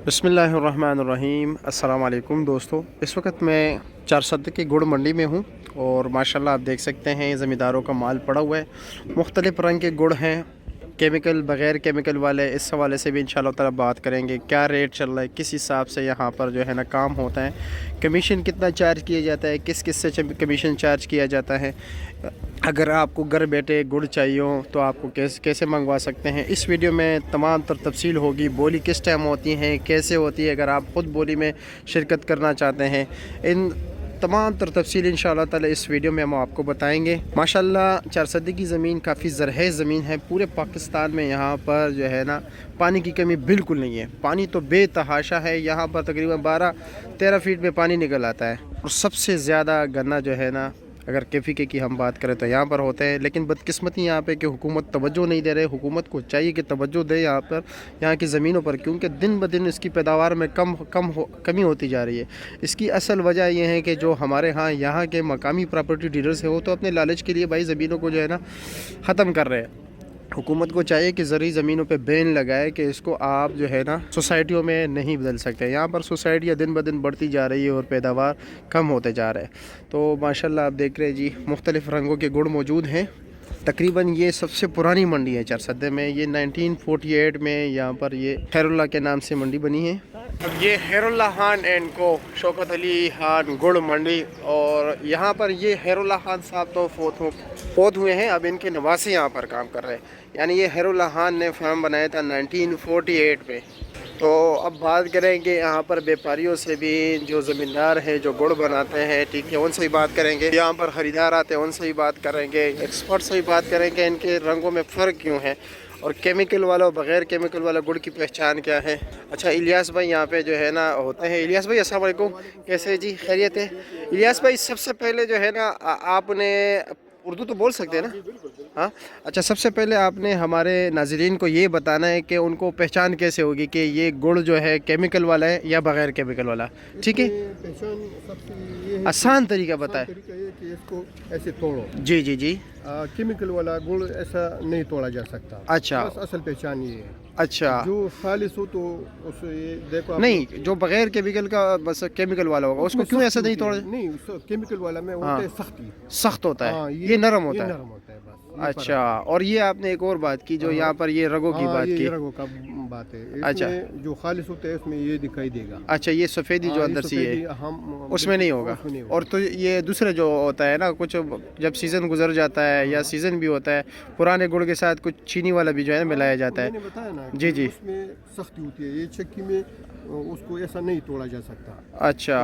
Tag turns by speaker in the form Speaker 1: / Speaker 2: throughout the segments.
Speaker 1: بسم اللہ الرحمن الرحیم۔ السلام علیکم دوستو، اس وقت میں چارسد کی گڑ منڈی میں ہوں اور ماشاءاللہ آپ دیکھ سکتے ہیں زمینداروں کا مال پڑا ہوا ہے۔ مختلف رنگ کے گڑ ہیں، کیمیکل بغیر کیمیکل والے، اس حوالے سے بھی انشاءاللہ تعالی بات کریں گے کیا ریٹ چل رہا ہے، کس حساب سے یہاں پر جو ہے نا کام ہوتا ہے، کمیشن کتنا چارج کیا جاتا ہے، کس کس سے کمیشن چارج کیا جاتا ہے، اگر آپ کو گھر بیٹھے گڑ چاہیے ہو تو آپ کو کیسے منگوا سکتے ہیں۔ اس ویڈیو میں تمام تر تفصیل ہوگی، بولی کس ٹائم ہوتی ہیں، کیسے ہوتی ہے، اگر آپ خود بولی میں شرکت کرنا چاہتے ہیں، ان تمام تر تفصیل انشاءاللہ تعالی اس ویڈیو میں ہم آپ کو بتائیں گے۔ ماشاءاللہ چارسدی کی زمین کافی زرخیز زمین ہے، پورے پاکستان میں یہاں پر جو ہے نا پانی کی کمی بالکل نہیں ہے، پانی تو بے تحاشا ہے، یہاں پر تقریباً 12-13 فیٹ میں پانی نکل آتا ہے، اور سب سے زیادہ گنا جو ہے نا اگر کیفی کی ہم بات کریں تو یہاں پر ہوتے ہیں، لیکن بدقسمتی یہاں پہ کہ حکومت توجہ نہیں دے رہے۔ حکومت کو چاہیے کہ توجہ دے یہاں پر، یہاں کی زمینوں پر، کیونکہ دن بدن اس کی پیداوار میں کمی ہوتی جا رہی ہے۔ اس کی اصل وجہ یہ ہے کہ جو ہمارے ہاں یہاں کے مقامی پراپرٹی ڈیلرز ہیں وہ تو اپنے لالچ کے لیے بھائی زمینوں کو جو ہے نا ختم کر رہے ہیں۔ حکومت کو چاہیے کہ زرعی زمینوں پہ بین لگائے کہ اس کو آپ جو ہے نا سوسائٹیوں میں نہیں بدل سکتے۔ یہاں پر سوسائٹیاں دن بدن بڑھتی جا رہی ہے اور پیداوار کم ہوتے جا رہے ہیں۔ تو ماشاءاللہ آپ دیکھ رہے جی مختلف رنگوں کے گڑ موجود ہیں۔ تقریباً یہ سب سے پرانی منڈی ہے چارسدے میں، یہ 1948 میں یہاں پر یہ خیر اللہ کے نام سے منڈی بنی ہے۔ اب یہ خیر اللہ خان اینڈ کو شوکت علی خان گڑ منڈی، اور یہاں پر یہ خیر اللہ خان صاحب تو فوت ہوئے ہیں، اب ان کے نواسی یہاں پر کام کر رہے ہیں، یعنی یہ خیر اللہ خان نے فارم بنایا تھا 1948 میں۔ تو اب بات کریں گے یہاں پر بیپاریوں سے بھی، جو زمیندار ہیں جو گڑ بناتے ہیں، ٹھیک ہے، ان سے بھی بات کریں گے، یہاں پر خریدار آتے ہیں ان سے بھی بات کریں گے، ایکسپرٹ سے بھی بات کریں گے ان کے رنگوں میں فرق کیوں ہے، اور کیمیکل والا اور بغیر کیمیکل والا گڑ کی پہچان کیا ہے۔ اچھا الیاس بھائی یہاں پہ جو ہے نا ہوتے ہیں۔ الیاس بھائی السلام علیکم، کیسے جی، خیریت ہے؟ الیاس بھائی سب سے پہلے جو ہے نا آپ نے اردو تو بول سکتے ہیں نا؟ ہاں اچھا، سب سے پہلے آپ نے ہمارے ناظرین کو یہ بتانا ہے کہ ان کو پہچان کیسے ہوگی کہ یہ گڑ جو ہے کیمیکل والا ہے یا بغیر کیمیکل والا، ٹھیک ہے؟
Speaker 2: پہچان سب سے یہ ہے،
Speaker 1: آسان طریقہ بتائیں۔
Speaker 2: طریقہ یہ کہ اس کو ایسے توڑو۔
Speaker 1: جی جی جی،
Speaker 2: کیمیکل والا گڑ ایسا نہیں توڑا جا سکتا۔
Speaker 1: اچھا
Speaker 2: بس اصل پہچان یہ ہے۔
Speaker 1: اچھا،
Speaker 2: جو خالص ہو تو اس یہ دیکھو
Speaker 1: نہیں جو بغیر کیمیکل کا بس کیمیکل والا ہوگا اس کو کیوں ایسا نہیں توڑا؟
Speaker 2: نہیں، کیمیکل والا میں ہوتا ہے سختی،
Speaker 1: سخت ہوتا ہے، یہ نرم ہوتا ہے۔
Speaker 2: نرم ہوتا ہے بس۔
Speaker 1: اچھا، اور یہ آپ نے ایک اور بات کی جو یہاں پر یہ رگوں کی بات کی۔
Speaker 2: یہ رگوں کا بات ہے،
Speaker 1: اچھا،
Speaker 2: جو خالص ہوتا ہے اس میں یہ دکھائی دے گا۔
Speaker 1: اچھا، یہ سفیدی جو اندر سے ہے اس میں نہیں ہوگا،
Speaker 2: اس میں نہیں ہوگا۔
Speaker 1: اور تو یہ دوسرے جو ہوتا ہے نا کچھ جب سیزن گزر جاتا ہے یا سیزن بھی ہوتا ہے، پرانے گڑ کے ساتھ کچھ چینی والا بھی جو ہے ملایا جاتا ہے۔
Speaker 2: میں نے بتایا نا،
Speaker 1: جی جی،
Speaker 2: اس میں سختی ہوتی ہے، یہ چکی میں اس کو ایسا نہیں توڑا جا سکتا۔
Speaker 1: اچھا،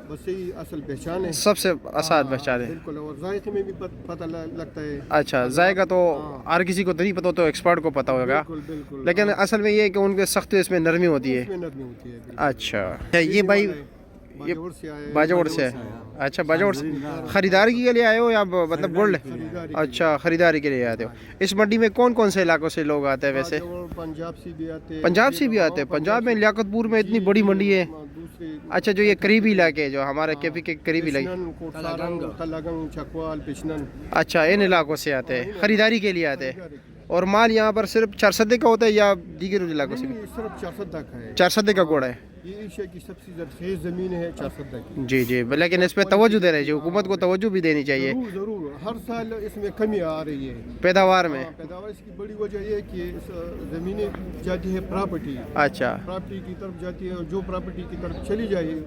Speaker 2: بس یہی اصل پہچان ہے،
Speaker 1: سب سے آسان پہچان ہے۔
Speaker 2: بالکل، اور ذائقے میں بھی پتہ لگتا ہے۔
Speaker 1: اچھا، ذائقہ تو ہر کسی کو نہیں پتا، تو ایکسپرٹ کو پتا ہوگا،
Speaker 2: بالکل،
Speaker 1: لیکن اصل میں یہ ہے کہ ان کے سختی اس میں نرمی ہوتی ہے۔
Speaker 2: اس میں نرمی ہوتی ہے۔
Speaker 1: اچھا، یہ بھائی
Speaker 2: باجوڑ سے آئے،
Speaker 1: باجوڑ سے، اچھا باجوڑ سے خریداری کے لیے آئے ہو یا مطلب گڑ؟ اچھا، خریداری کے لیے آتے ہو۔ اس منڈی میں کون کون سے علاقوں سے لوگ آتے ہیں ویسے؟
Speaker 2: پنجاب سے بھی آتے ہیں۔
Speaker 1: پنجاب سے بھی آتے ہیں؟ پنجاب میں لیاقت پور میں اتنی بڑی منڈی ہے؟ اچھا، جو یہ قریبی علاقے جو ہمارے کیفی کے قریبی علاقے،
Speaker 2: تلگنگ، چکوال، پچنن،
Speaker 1: اچھا ان علاقوں سے آتے ہیں، خریداری کے لیے آتے ہیں۔ اور مال یہاں پر صرف چارسدے کا ہوتا ہے یا دیگر علاقوں سے بھی؟
Speaker 2: صرف چارسدہ کا ہے۔
Speaker 1: چارسدے کا گڑ ہے؟
Speaker 2: یہ ایشیا کی سب سے زرخیز زمین ہے چارسدہ کی۔
Speaker 1: جی جی، لیکن اس پہ توجہ دے رہے ہیں، حکومت کو توجہ بھی دینی چاہیے
Speaker 2: ضرور، ہر سال اس میں کمی آ رہی ہے
Speaker 1: پیداوار میں۔
Speaker 2: پیداوار اس کی بڑی وجہ یہ ہے کہ زمینیں جاتی ہے پراپرٹی کی طرف جاتی ہے، اور جو پراپرٹی کی طرف چلی جائے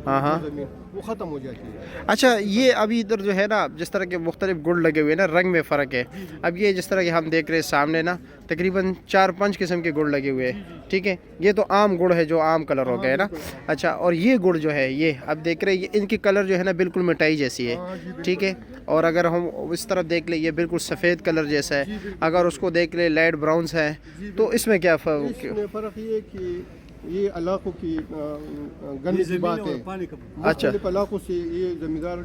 Speaker 2: زمین وہ ختم ہو جاتی ہے۔
Speaker 1: اچھا، یہ ابھی ادھر جو ہے نا جس طرح کے مختلف گڑ لگے ہوئے نا، رنگ میں فرق ہے۔ اب یہ جس طرح کے ہم دیکھ رہے ہیں سامنے نا تقریباً 4-5 قسم کے گڑ لگے ہوئے ہیں، ٹھیک ہے، یہ تو عام گڑ ہے جو عام کلر ہو گیا ہے نا۔ اچھا، اور یہ گڑ جو ہے یہ اب دیکھ رہے ہیں ان کی کلر جو ہے نا بالکل مٹائی جیسی ہے، ٹھیک ہے، اور اگر ہم اس طرف دیکھ لیں یہ بالکل سفید کلر جیسا ہے، اگر اس کو دیکھ لیں لائٹ براؤنس ہے، تو اس میں کیا فرق؟
Speaker 2: اس میں فرق یہ ہے کہ یہ علاقوں کی گنے کی بات ہے۔ مختلف علاقوں سے یہ زمیندار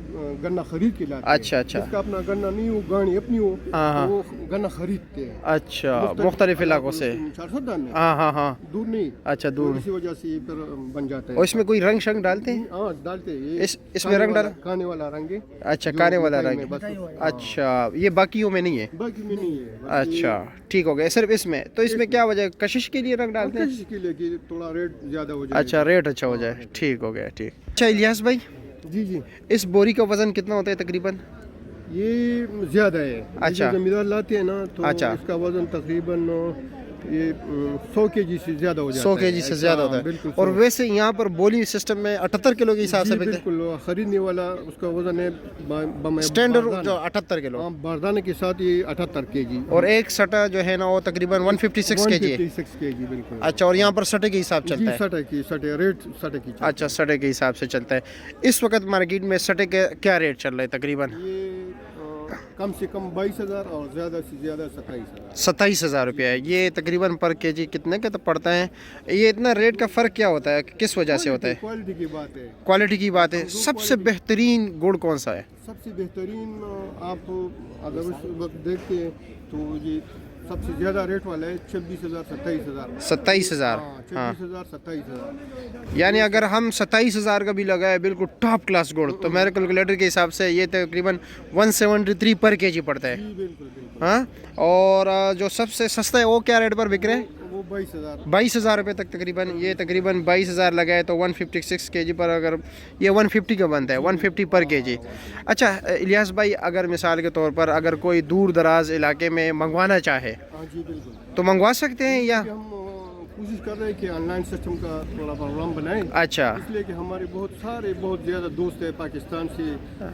Speaker 2: گنا خرید کے لاتے ہیں۔
Speaker 1: اچھا اچھا،
Speaker 2: جس کا اپنا گنا نہیں ہو، گاڑی اپنی ہو، وہ گنا خریدتے ہیں۔
Speaker 1: اچھا، مختلف علاقوں سے،
Speaker 2: چارسدہ میں
Speaker 1: ہاں
Speaker 2: دور نہیں،
Speaker 1: اچھا دور،
Speaker 2: اسی وجہ سے یہ پھر بن جاتا ہے۔
Speaker 1: اور اس میں کوئی رنگ شنگ ڈالتے ہیں؟
Speaker 2: ہاں ڈالتے ہیں،
Speaker 1: اس میں رنگ ڈال،
Speaker 2: کھانے والا رنگ ہے۔
Speaker 1: اچھا، کھانے والا رنگ، اچھا، یہ باقیوں میں نہیں ہے؟
Speaker 2: باقی میں نہیں ہے۔
Speaker 1: اچھا، ٹھیک ہو گیا، صرف اس میں، تو اس میں کیا وجہ کشش کے لیے رنگ ڈالتے ہیں؟
Speaker 2: کشش کے لیے کہ تھوڑا थोड़ा रेट ज़्यादा हो जाए।
Speaker 1: अच्छा, रेट अच्छा हो जाए, ठीक हो गया, ठीक। अच्छा इलियास भाई,
Speaker 2: जी जी,
Speaker 1: इस बोरी का वज़न कितना होता है तकरीबन?
Speaker 2: ये ज़्यादा है।
Speaker 1: अच्छा।
Speaker 2: ज़मींदार लाते हैं ना तो
Speaker 1: अच्छा।
Speaker 2: इसका वज़न तकरीबन ये 100 kg से ज़्यादा हो जाता
Speaker 1: 100
Speaker 2: है।
Speaker 1: kg से ज़्यादा होता है।
Speaker 2: बिल्कुल।
Speaker 1: और वैसे यहाँ पर बोली सिस्टम में 78 किलो के हिसाब से बिकते हैं।
Speaker 2: बिल्कुल, खरीदने वाला उसका वज़न है
Speaker 1: स्टैंडर्ड जो 78 किलो,
Speaker 2: बारदाने के साथ ये 78 kg।
Speaker 1: और एक सटा जो है ना वो तकरीबन 156 kg है।
Speaker 2: 156 kg बिल्कुल।
Speaker 1: अच्छा, और यहाँ पर सटे के हिसाब चलता है?
Speaker 2: सटे रेट सटे की।
Speaker 1: अच्छा, सटे के हिसाब से चलता है। इस वक्त मार्केट में सटे के क्या रेट चल रहे हैं तकरीबन?
Speaker 2: ये कम से कम 22,000 और ज़्यादा से ज़्यादा 27,000।
Speaker 1: 27,000 रुपया है ये तकरीबन पर केजी। कितने का तो पड़ता है ये? इतना रेट का फ़र्क क्या होता है, किस वजह से होता है?
Speaker 2: क्वालिटी की बात है।
Speaker 1: क्वालिटी की बात है। सबसे बेहतरीन गुड़ कौन सा है?
Speaker 2: सबसे बेहतरीन आप अगर उस वक्त देखते हैं तो ये सबसे ज़्यादा रेट वाला है 26,000 27,000।
Speaker 1: 27,000। हाँ,
Speaker 2: 26,000 27,000।
Speaker 1: यानी अगर हम 27,000 का भी लगाए बिल्कुल टॉप क्लास गुड़, तो मेरे कैलकुलेटर के हिसाब से ये तकरीबन 173 पर केजी पड़ता है।
Speaker 2: जी बिल्कुल बिल्कुल।
Speaker 1: हाँ, और जो सबसे सस्ता है वो क्या रेट पर बिक रहे हैं?
Speaker 2: वो 22,000।
Speaker 1: 22,000 रुपये तक तकरीबन। ये तकरीबन 22,000 लगाए तो 156 केजी पर, अगर ये 150 का बनता है, 150 पर केजी। अच्छा इलियास भाई, अगर मिसाल के तौर पर अगर कोई दूर दराज इलाके में मंगवाना चाहे
Speaker 2: हाँ जी बिल्कुल,
Speaker 1: तो मंगवा सकते हैं या?
Speaker 2: हम कोशिश कर रहे हैं कि ऑनलाइन सिस्टम का थोड़ा प्रोग्राम बनाएं।
Speaker 1: अच्छा।
Speaker 2: इसलिए कि हमारे बहुत ज़्यादा दोस्त हैं पाकिस्तान से,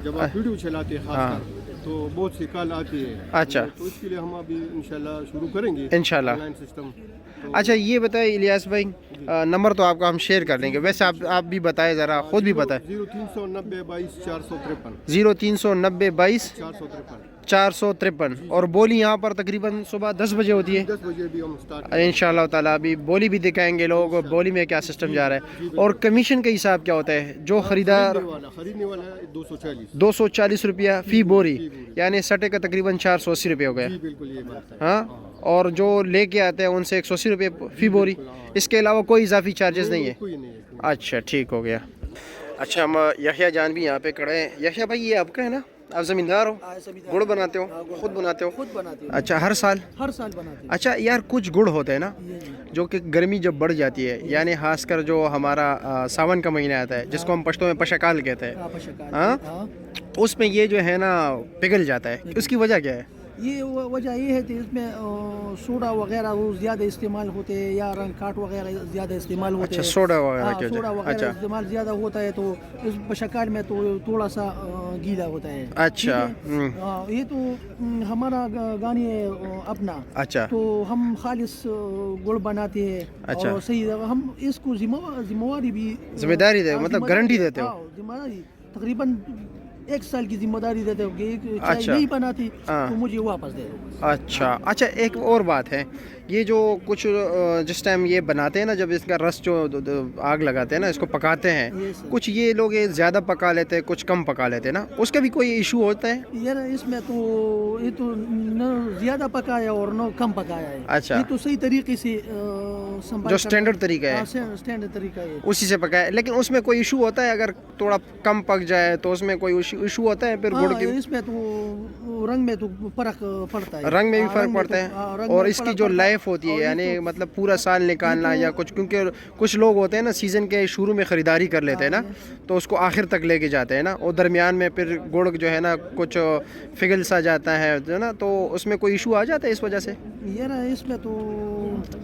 Speaker 2: जब आप वीडियो चलाते हैं खासकर तो बहुत सी कॉल आती है।
Speaker 1: अच्छा।
Speaker 2: तो इसके लिए हम अभी इंशाल्लाह शुरू करेंगे
Speaker 1: इंशाल्लाह।
Speaker 2: Online system.
Speaker 1: अच्छा ये बताए इलियास भाई, नंबर तो आपका हम शेयर कर देंगे, वैसे आप भी बताएं ज़रा, खुद भी बताएं।
Speaker 2: 0390 22 453।
Speaker 1: 0390 22
Speaker 2: 453।
Speaker 1: 453। और बोली यहाँ पर तकरीबन सुबह 10 बजे होती है।
Speaker 2: 10 बजे भी हम स्टार्ट।
Speaker 1: इंशाल्लाह ताला अभी बोली भी दिखाएंगे लोग, बोली में क्या सिस्टम जा रहा है। और कमीशन का हिसाब क्या होता है? जो खरीदार
Speaker 2: खरीदने वाला है
Speaker 1: 240 रुपया फ़ी बोरी, यानी सटे का तकरीबन 480 रुपये हो गए।
Speaker 2: जी बिल्कुल ये बात है।
Speaker 1: हाँ, और जो लेके आते हैं उनसे 180 रुपये फ़ी बोरी, इसके अलावा कोई इजाफी चार्जेस नहीं है?
Speaker 2: कोई नहीं है।
Speaker 1: अच्छा, ठीक हो गया। अच्छा, हम यहिया जान भी यहाँ पे खड़े हैं। यहिया भाई, ये आपका है ना? आप ज़मींदार हो? गुड़ बनाते हो? खुद बनाते हो?
Speaker 3: खुद बनाते हो।
Speaker 1: अच्छा, हर साल
Speaker 3: बनाते हैं।
Speaker 1: अच्छा यार, कुछ गुड़ होते हैं ना जो कि गर्मी जब बढ़ जाती है, यानी खासकर जो हमारा सावन का महीना आता है जिसको हम पश्तो में पशकाल कहते हैं, हाँ, उसमें ये जो है ना पिघल जाता है, उसकी वजह क्या है?
Speaker 3: ये वजह ये है कि इसमें सोडा वगैरह वो ज़्यादा इस्तेमाल होते हैं, या रंग काट वगैरह ज़्यादा इस्तेमाल होते हैं।
Speaker 1: अच्छा, सोडा वगैरह की
Speaker 3: सोडा
Speaker 1: वजह।
Speaker 3: वगैरह
Speaker 1: अच्छा
Speaker 3: इस्तेमाल ज़्यादा होता है तो इस पशकाल में तो थोड़ा सा गीला होता है।
Speaker 1: अच्छा।
Speaker 3: ये तो हमारा गानी है अपना।
Speaker 1: अच्छा।
Speaker 3: तो हम खालिस गुड़ बनाते हैं।
Speaker 1: अच्छा।
Speaker 3: और सही हम इसको जिम्मेवारी भी
Speaker 1: जिम्मेदारी दे, मतलब गारंटी देते हो?
Speaker 3: जिम्मेदारी तकरीबन 1 साल की जिम्मेदारी देते हो कि चाय
Speaker 1: अच्छा।
Speaker 3: नहीं बनाती
Speaker 1: हाँ।
Speaker 3: तो मुझे वापस दे दो।
Speaker 1: अच्छा, एक और बात है, ये जो कुछ जिस टाइम ये बनाते हैं ना, जब इसका रस जो आग लगाते हैं ना, इसको पकाते हैं, कुछ ये लोग ये ज़्यादा पका लेते हैं, कुछ कम पका लेते हैं ना, उसका भी कोई इशू होता है?
Speaker 3: यार इसमें तो ये तो न ज़्यादा पकाया और न कम पकाया है।
Speaker 1: अच्छा।
Speaker 3: ये तो सही तरीके से
Speaker 1: जो स्टैंडर्ड तरीका है
Speaker 3: स्टैंडर्ड तरीका है
Speaker 1: उसी से पकाया। लेकिन उसमें कोई इशू होता है अगर थोड़ा कम पक जाए तो उसमें कोई इशू होता है फिर गुड़ की?
Speaker 3: इसमें तो रंग में तो फर्क पड़ता है।
Speaker 1: रंग में भी फर्क पड़ता है, और इसकी जो लाइफ होती है, यानी मतलब पूरा साल निकालना या कुछ, क्योंकि कुछ लोग होते हैं ना सीज़न के शुरू में ख़रीदारी कर लेते हैं ना, तो उसको आखिर तक लेके जाते हैं ना, और दरमियान में फिर गुड़ जो है ना कुछ फिगल सा जाता है ना, तो उसमें कोई इशू आ जाता है इस वजह से?
Speaker 3: यार इसमें तो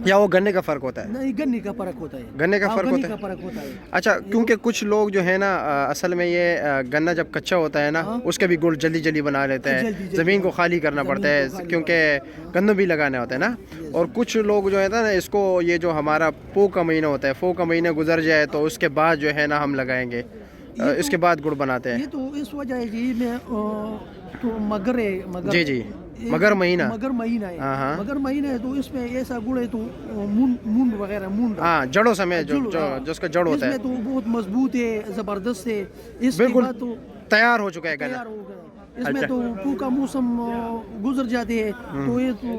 Speaker 1: या वो गन्ने का फ़र्क होता है?
Speaker 3: नहीं, गन्ने का फ़र्क होता है।
Speaker 1: गन्ने का फ़र्क होता है। अच्छा, क्योंकि कुछ लोग जो है ना असल में ये गन्ना जब कच्चा होता है ना, उसका भी गुड़ जल्दी जल्दी बना लेते हैं, ज़मीन को खाली करना पड़ता है क्योंकि गन्ना भी लगाना होता है ना। और कुछ लोग जो है ना इसको, ये जो हमारा पो का महीना होता है, पो का महीना गुजर जाए तो उसके बाद जो है ना हम लगाएंगे, इसके बाद गुड़ बनाते हैं।
Speaker 3: ये तो इस वजह है जी में तो मगर है, मगर
Speaker 1: जी मगर महीना
Speaker 3: है। मगर महीना है तो इसमें ऐसा गुड़ है तो मूंड वगैरह
Speaker 1: हाँ, जड़ों समेत जो जिसका जड़ होता है,
Speaker 3: इसमें तो बहुत मजबूत है, जबरदस्त है।
Speaker 1: बिल्कुल
Speaker 3: तो
Speaker 1: तैयार हो चुका है गन्ना।
Speaker 3: इसमें तो पू का मौसम गुजर जाते हैं तो ये तो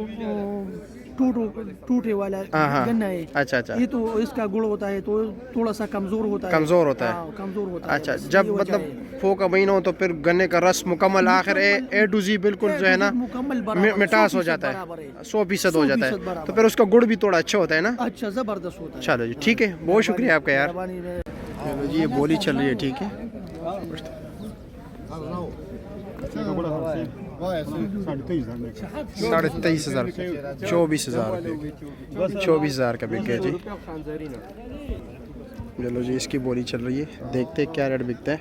Speaker 3: टूटे वाला गन्ना है।
Speaker 1: अच्छा अच्छा,
Speaker 3: ये तो इसका गुड़ होता है तो थोड़ा सा कमजोर होता है।
Speaker 1: कमजोर होता है।
Speaker 3: हाँ, कमजोर होता है।
Speaker 1: अच्छा, जब मतलब फो का महीना हो तो फिर गन्ने का रस मुकम्मल आखिर ए टू जी बिल्कुल जो है ना
Speaker 3: मुकम्मल बराबर,
Speaker 1: मिठास हो
Speaker 3: 100%
Speaker 1: जाता है,
Speaker 3: बराबर है।
Speaker 1: 100% हो जाता
Speaker 3: 100%
Speaker 1: है,
Speaker 3: बराबर।
Speaker 1: तो फिर उसका गुड़ भी थोड़ा अच्छा होता है ना।
Speaker 3: अच्छा जबरदस्त होता है।
Speaker 1: चलो जी ठीक है, बहुत शुक्रिया आपका यार।
Speaker 3: मेहरबानी है।
Speaker 1: चलो जी, ये बोली चल रही है, ठीक है। 23,500 24,000 24,000 का बिक गया जी। चलो जी, इसकी बोली चल रही है, देखते हैं क्या रेट बिकता है।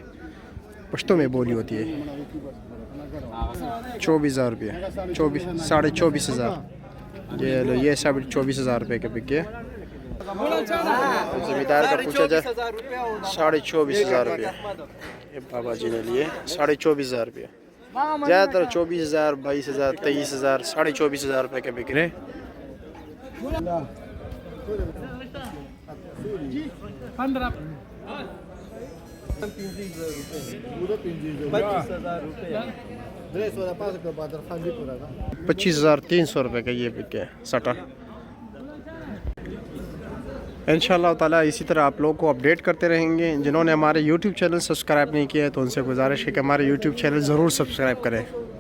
Speaker 1: पश्तो में बोली होती है 24,000 रुपये, 24,500। ये लो, ये सब 24,000 रुपये का बिक गया। जमींदार का पूछा जाए 24,500 रुपये, ये बाबा जी ने लिए 24,500 रुपये। ज़्यादातर 24,000 22,000 23,000 24,500 रुपये के बिक रहे। ₹25,300 का ये बिक गया सटा। इंशाअल्लाह ताला इसी तरह आप लोगों को अपडेट करते रहेंगे। जिन्होंने हमारे YouTube चैनल सब्सक्राइब नहीं किया है तो उनसे गुजारिश है कि हमारे YouTube चैनल ज़रूर सब्सक्राइब करें।